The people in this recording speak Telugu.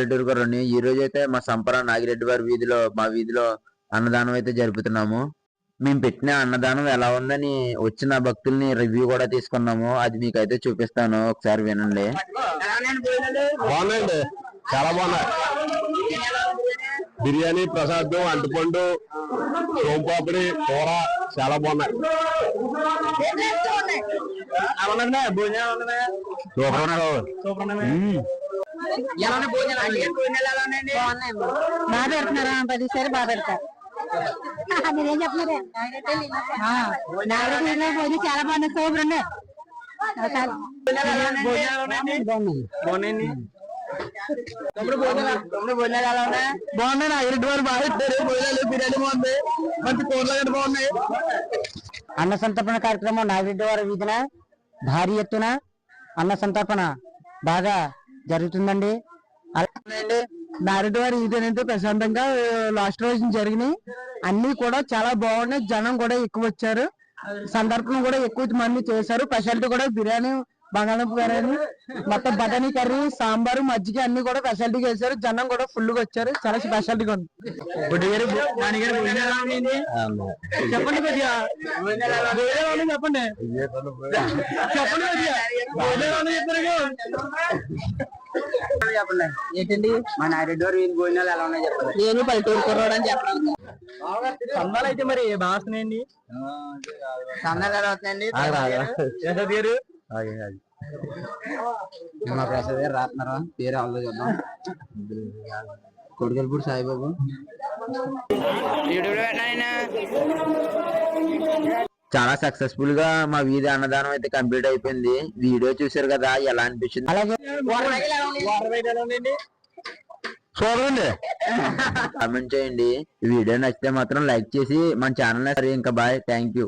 పల్లెటూరు గారు. ఈ రోజు అయితే మా సంపర నాగిరెడ్డి వారి వీధిలో మా వీధిలో అన్నదానం అయితే జరుపుతున్నాము. మేము పెట్టిన అన్నదానం ఎలా ఉందని వచ్చిన భక్తుల్ని రివ్యూ కూడా తీసుకున్నాము. అది మీకైతే చూపిస్తాను, ఒకసారి వినండి. బాగున్నాయండి, చాలా బాగున్నాయి. బిర్యానీ, ప్రసాదం, అంటుపండు, సోంపాపిడి, కూర చాలా బాగున్నాయి. బాగా పెడుతున్నారా? 10 సారి బాగా పెడతారు. మీరేం చెప్తున్నారే? భోజనం చాలా బాగుంది, సూపర్ అండి. బాగున్నాయి. నాగిరెడ్డి వారు బాగా పెట్టారు. భోజనాలు, బిర్యానీ బాగుంది, మంచి కూరలు గట్రా బాగున్నాయి. అన్న సంతర్పణ కార్యక్రమం నాగిరెడ్డి వారి వీధిన భారీ ఎత్తున అన్న సంతర్పణ బాగా జరుగుతుందండి. నారెడ్డి వారి వీధి ప్రశాంతంగా లాస్ట్ రోజు జరిగినాయి. అన్ని కూడా చాలా బాగున్నాయి. జనం కూడా ఎక్కువ వచ్చారు. సందర్భం కూడా ఎక్కువ మంది చేశారు. స్పెషాలిటీ కూడా బిర్యానీ, బంగాళదుంప బిర్యానీ, మొత్తం బటానీ కర్రీ, సాంబారు, మజ్జిగ అన్ని కూడా స్పెషాలిటీగా వేశారు. జనం కూడా ఫుల్ గా వచ్చారు. చాలా స్పెషాలిటీగా ఉంది. చెప్పండి కొద్దిగా, చెప్పండి చెప్పండి ఏంటండి మా నారెడ్డి వారి వీధి భోజనాలు ఎలా ఉన్నాయి చెప్పండి. నేను పల్లెటూరు కుర్రాడు అని చెప్పండి. సందాలు అయితే మరి బాగా వస్తున్నాయండి. సందాలు ఎలా వస్తున్నాయండి? మా ప్రసాద్ గారు రాస్తున్నారా? పేరు అవ్వదు చూద్దాం. కొడుకల్పూడి సాయిబాబు. చాలా సక్సెస్ఫుల్ గా మా వీధి అన్నదానం అయితే కంప్లీట్ అయిపోయింది. వీడియో చూసారు కదా, ఎలా అనిపించింది? అలాగే చూడండి, కామెంట్ చేయండి. వీడియో నచ్చితే మాత్రం లైక్ చేసి మన ఛానల్ ఇంకా బాయ్, థ్యాంక్ యూ.